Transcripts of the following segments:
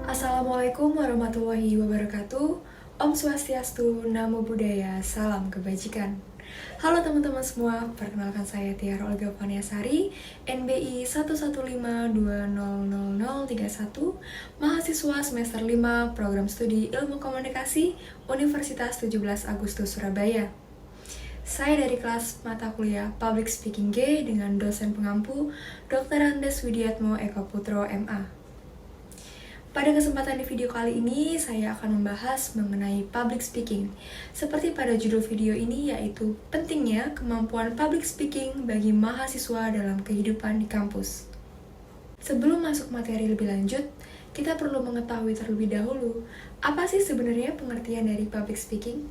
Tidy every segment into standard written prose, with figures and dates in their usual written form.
Assalamualaikum warahmatullahi wabarakatuh. Om Swastiastu, Namo Buddhaya, salam kebajikan. Halo teman-teman semua, perkenalkan saya Tiara Olga Vaniasari, NBI 115200031, mahasiswa semester 5 Program Studi Ilmu Komunikasi, Universitas 17 Agustus Surabaya. Saya dari kelas mata kuliah Public Speaking G dengan dosen pengampu Dr. Andes Widiatmo Eko Putro MA. Pada kesempatan di video kali ini, saya akan membahas mengenai public speaking. Seperti pada judul video ini, yaitu pentingnya kemampuan public speaking bagi mahasiswa dalam kehidupan di kampus. Sebelum masuk materi lebih lanjut, kita perlu mengetahui terlebih dahulu, apa sih sebenarnya pengertian dari public speaking?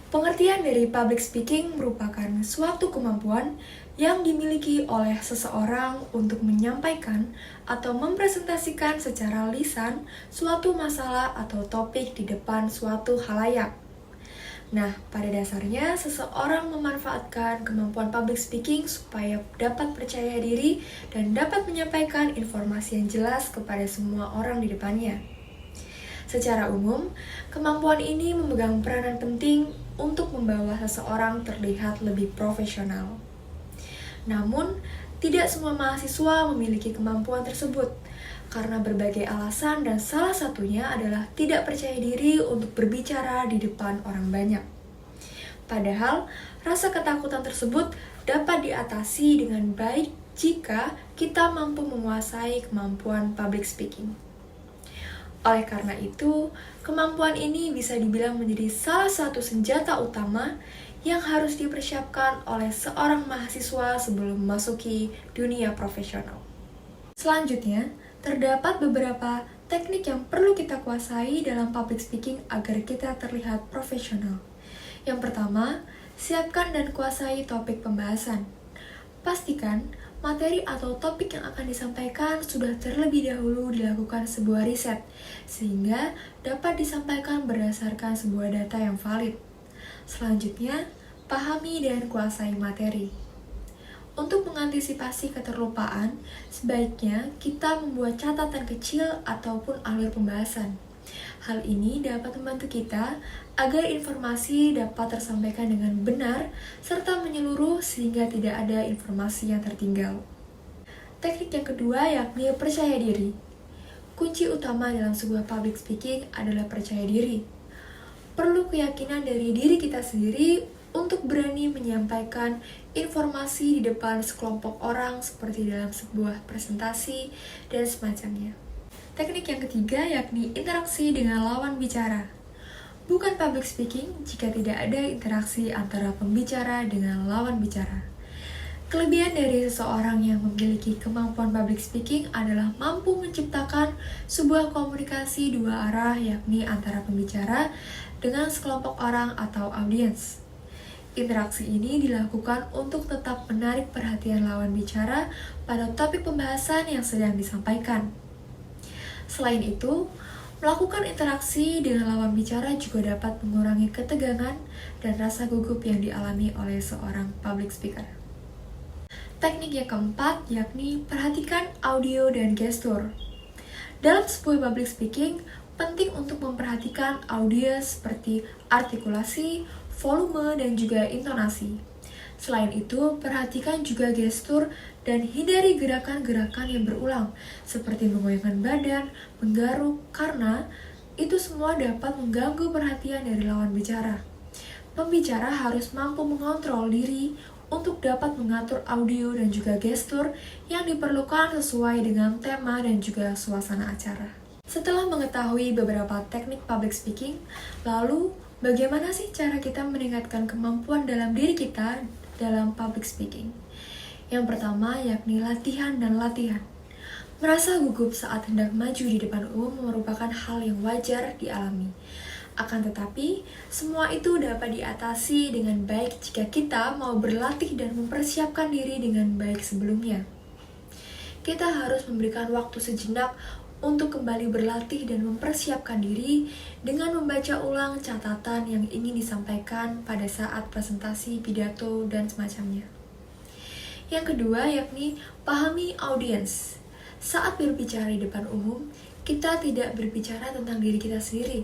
Pengertian dari public speaking merupakan suatu kemampuan yang dimiliki oleh seseorang untuk menyampaikan atau mempresentasikan secara lisan suatu masalah atau topik di depan suatu khalayak. Nah, pada dasarnya seseorang memanfaatkan kemampuan public speaking supaya dapat percaya diri dan dapat menyampaikan informasi yang jelas kepada semua orang di depannya. Secara umum, kemampuan ini memegang peranan penting untuk membawa seseorang terlihat lebih profesional. Namun, tidak semua mahasiswa memiliki kemampuan tersebut karena berbagai alasan dan salah satunya adalah tidak percaya diri untuk berbicara di depan orang banyak. Padahal, rasa ketakutan tersebut dapat diatasi dengan baik jika kita mampu menguasai kemampuan public speaking. Oleh karena itu, kemampuan ini bisa dibilang menjadi salah satu senjata utama yang harus dipersiapkan oleh seorang mahasiswa sebelum memasuki dunia profesional. Selanjutnya, terdapat beberapa teknik yang perlu kita kuasai dalam public speaking agar kita terlihat profesional. Yang pertama, siapkan dan kuasai topik pembahasan. Pastikan materi atau topik yang akan disampaikan sudah terlebih dahulu dilakukan sebuah riset, sehingga dapat disampaikan berdasarkan sebuah data yang valid. Selanjutnya, pahami dan kuasai materi. Untuk mengantisipasi keterlupaan, sebaiknya kita membuat catatan kecil ataupun alur pembahasan. Hal ini dapat membantu kita agar informasi dapat tersampaikan dengan benar serta menyeluruh sehingga tidak ada informasi yang tertinggal. Teknik yang kedua yakni percaya diri. Kunci utama dalam sebuah public speaking adalah percaya diri. Perlu keyakinan dari diri kita sendiri untuk berani menyampaikan informasi di depan sekelompok orang seperti dalam sebuah presentasi dan semacamnya. Teknik yang ketiga yakni interaksi dengan lawan bicara. Bukan public speaking jika tidak ada interaksi antara pembicara dengan lawan bicara. Kelebihan dari seseorang yang memiliki kemampuan public speaking adalah mampu menciptakan sebuah komunikasi dua arah yakni antara pembicara dengan sekelompok orang atau audiens. Interaksi ini dilakukan untuk tetap menarik perhatian lawan bicara pada topik pembahasan yang sedang disampaikan. Selain itu, melakukan interaksi dengan lawan bicara juga dapat mengurangi ketegangan dan rasa gugup yang dialami oleh seorang public speaker. Teknik yang keempat yakni perhatikan audio dan gestur. Dalam sebuah public speaking, penting untuk memperhatikan audio seperti artikulasi, volume, dan juga intonasi. Selain itu, perhatikan juga gestur dan hindari gerakan-gerakan yang berulang, seperti menggoyangkan badan, menggaruk, karena itu semua dapat mengganggu perhatian dari lawan bicara. Pembicara harus mampu mengontrol diri untuk dapat mengatur audio dan juga gestur yang diperlukan sesuai dengan tema dan juga suasana acara. Setelah mengetahui beberapa teknik public speaking, lalu bagaimana sih cara kita meningkatkan kemampuan dalam diri kita dalam public speaking? Yang pertama yakni latihan dan latihan. Merasa gugup saat hendak maju di depan umum merupakan hal yang wajar dialami. Akan tetapi, semua itu dapat diatasi dengan baik jika kita mau berlatih dan mempersiapkan diri dengan baik sebelumnya. Kita harus memberikan waktu sejenak untuk kembali berlatih dan mempersiapkan diri dengan membaca ulang catatan yang ingin disampaikan pada saat presentasi, pidato, dan semacamnya. Yang kedua yakni pahami audiens. Saat berbicara di depan umum, kita tidak berbicara tentang diri kita sendiri,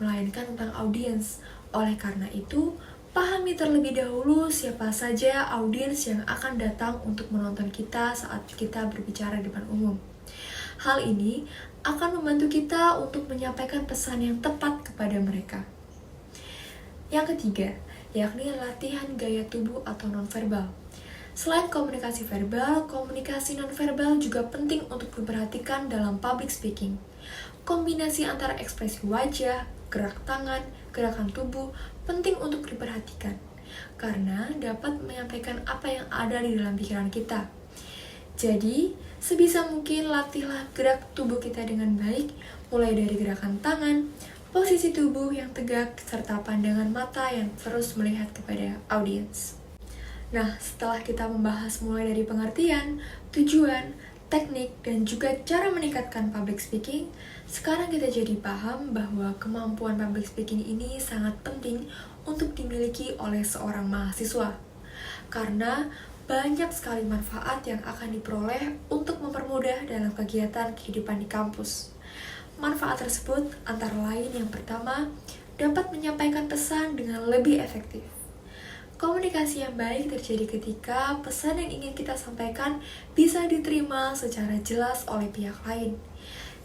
melainkan tentang audiens. Oleh karena itu, pahami terlebih dahulu siapa saja audiens yang akan datang untuk menonton kita saat kita berbicara di depan umum. Hal ini akan membantu kita untuk menyampaikan pesan yang tepat kepada mereka. Yang ketiga, yakni latihan gaya tubuh atau nonverbal. Selain komunikasi verbal, komunikasi nonverbal juga penting untuk diperhatikan dalam public speaking. Kombinasi antara ekspresi wajah, gerak tangan, gerakan tubuh penting untuk diperhatikan, karena dapat menyampaikan apa yang ada di dalam pikiran kita. Jadi, sebisa mungkin latihlah gerak tubuh kita dengan baik, mulai dari gerakan tangan, posisi tubuh yang tegak, serta pandangan mata yang terus melihat kepada audiens. Nah, setelah kita membahas mulai dari pengertian, tujuan, teknik, dan juga cara meningkatkan public speaking, sekarang kita jadi paham bahwa kemampuan public speaking ini sangat penting untuk dimiliki oleh seorang mahasiswa. Karena banyak sekali manfaat yang akan diperoleh untuk mempermudah dalam kegiatan kehidupan di kampus. Manfaat tersebut antara lain yang pertama, dapat menyampaikan pesan dengan lebih efektif. Komunikasi yang baik terjadi ketika pesan yang ingin kita sampaikan bisa diterima secara jelas oleh pihak lain.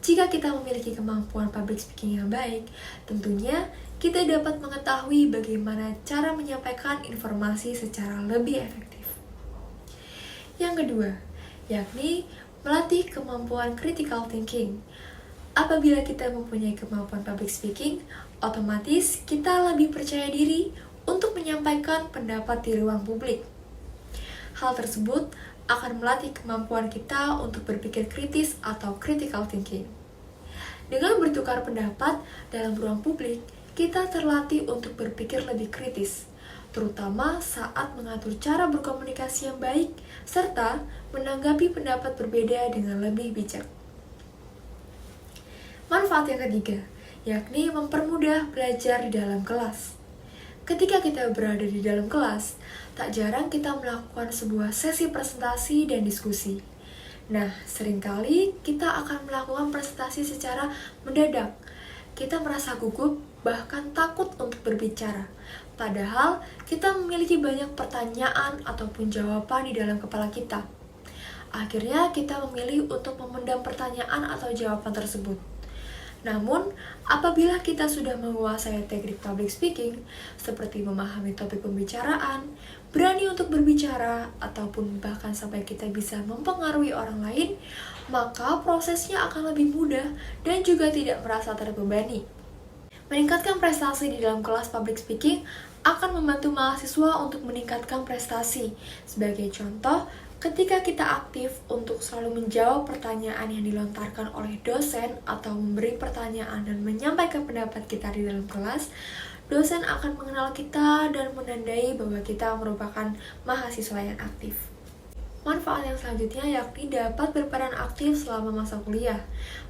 Jika kita memiliki kemampuan public speaking yang baik, tentunya kita dapat mengetahui bagaimana cara menyampaikan informasi secara lebih efektif. Yang kedua, yakni melatih kemampuan critical thinking. Apabila kita mempunyai kemampuan public speaking, otomatis kita lebih percaya diri untuk menyampaikan pendapat di ruang publik. Hal tersebut akan melatih kemampuan kita untuk berpikir kritis atau critical thinking. Dengan bertukar pendapat dalam ruang publik, kita terlatih untuk berpikir lebih kritis, terutama saat mengatur cara berkomunikasi yang baik, serta menanggapi pendapat berbeda dengan lebih bijak. Manfaat yang ketiga, yakni mempermudah belajar di dalam kelas. Ketika kita berada di dalam kelas, tak jarang kita melakukan sebuah sesi presentasi dan diskusi. Nah, seringkali kita akan melakukan presentasi secara mendadak. Kita merasa gugup, bahkan takut untuk berbicara. Padahal, kita memiliki banyak pertanyaan ataupun jawaban di dalam kepala kita. Akhirnya, kita memilih untuk memendam pertanyaan atau jawaban tersebut. Namun, apabila kita sudah menguasai teknik public speaking, seperti memahami topik pembicaraan, berani untuk berbicara, ataupun bahkan sampai kita bisa mempengaruhi orang lain, maka prosesnya akan lebih mudah dan juga tidak merasa terbebani. Meningkatkan prestasi di dalam kelas public speaking akan membantu mahasiswa untuk meningkatkan prestasi. Sebagai contoh, ketika kita aktif untuk selalu menjawab pertanyaan yang dilontarkan oleh dosen atau memberi pertanyaan dan menyampaikan pendapat kita di dalam kelas, dosen akan mengenal kita dan menandai bahwa kita merupakan mahasiswa yang aktif. Manfaat yang selanjutnya yakni dapat berperan aktif selama masa kuliah.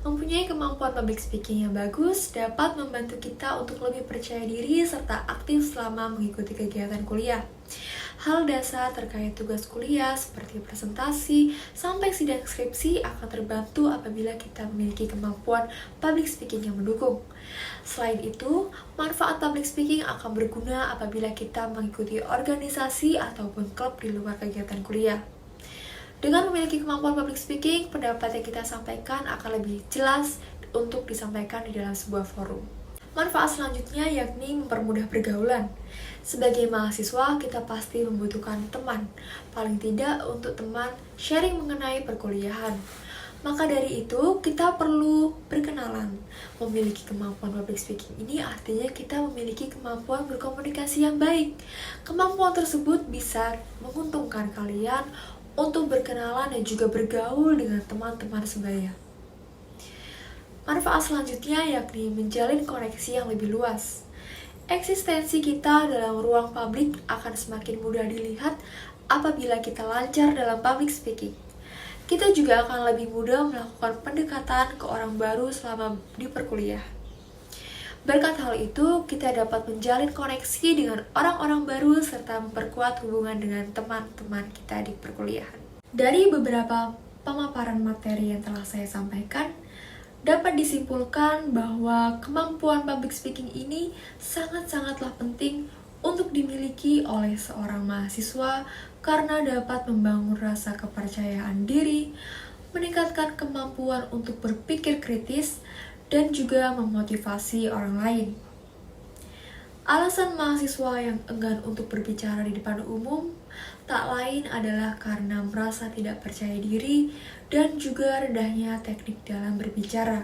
Mempunyai kemampuan public speaking yang bagus dapat membantu kita untuk lebih percaya diri serta aktif selama mengikuti kegiatan kuliah. Hal dasar terkait tugas kuliah seperti presentasi sampai sidang skripsi akan terbantu apabila kita memiliki kemampuan public speaking yang mendukung. Selain itu, manfaat public speaking akan berguna apabila kita mengikuti organisasi ataupun klub di luar kegiatan kuliah. Dengan memiliki kemampuan public speaking, pendapat yang kita sampaikan akan lebih jelas untuk disampaikan di dalam sebuah forum. Manfaat selanjutnya yakni mempermudah pergaulan. Sebagai mahasiswa, kita pasti membutuhkan teman, paling tidak untuk teman sharing mengenai perkuliahan. Maka dari itu, kita perlu berkenalan. Memiliki kemampuan public speaking ini artinya kita memiliki kemampuan berkomunikasi yang baik. Kemampuan tersebut bisa menguntungkan kalian untuk berkenalan dan juga bergaul dengan teman-teman sebaya. Manfaat selanjutnya yakni menjalin koneksi yang lebih luas. Eksistensi kita dalam ruang publik akan semakin mudah dilihat apabila kita lancar dalam public speaking. Kita juga akan lebih mudah melakukan pendekatan ke orang baru selama di perkuliahan. Berkat hal itu, kita dapat menjalin koneksi dengan orang-orang baru serta memperkuat hubungan dengan teman-teman kita di perkuliahan. Dari beberapa pemaparan materi yang telah saya sampaikan, Dapat disimpulkan bahwa kemampuan public speaking ini sangat-sangatlah penting untuk dimiliki oleh seorang mahasiswa karena dapat membangun rasa kepercayaan diri, meningkatkan kemampuan untuk berpikir kritis, dan juga memotivasi orang lain. Alasan mahasiswa yang enggan untuk berbicara di depan umum tak lain adalah karena merasa tidak percaya diri dan juga rendahnya teknik dalam berbicara.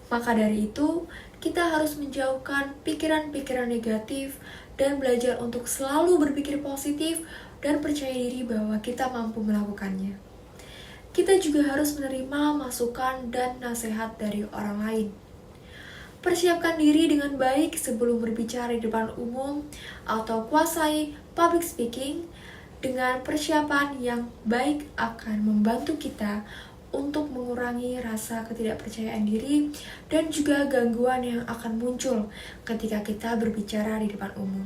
Maka dari itu, kita harus menjauhkan pikiran-pikiran negatif dan belajar untuk selalu berpikir positif dan percaya diri bahwa kita mampu melakukannya. Kita juga harus menerima masukan dan nasihat dari orang lain. Persiapkan diri dengan baik sebelum berbicara di depan umum atau kuasai public speaking. Dengan persiapan yang baik akan membantu kita untuk mengurangi rasa ketidakpercayaan diri dan juga gangguan yang akan muncul ketika kita berbicara di depan umum.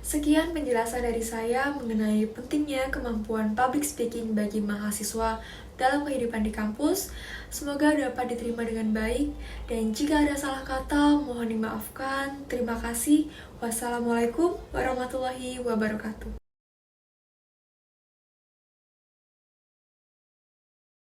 Sekian penjelasan dari saya mengenai pentingnya kemampuan public speaking bagi mahasiswa dalam kehidupan di kampus. Semoga dapat diterima dengan baik, dan jika ada salah kata mohon dimaafkan. Terima kasih. Wassalamualaikum warahmatullahi wabarakatuh.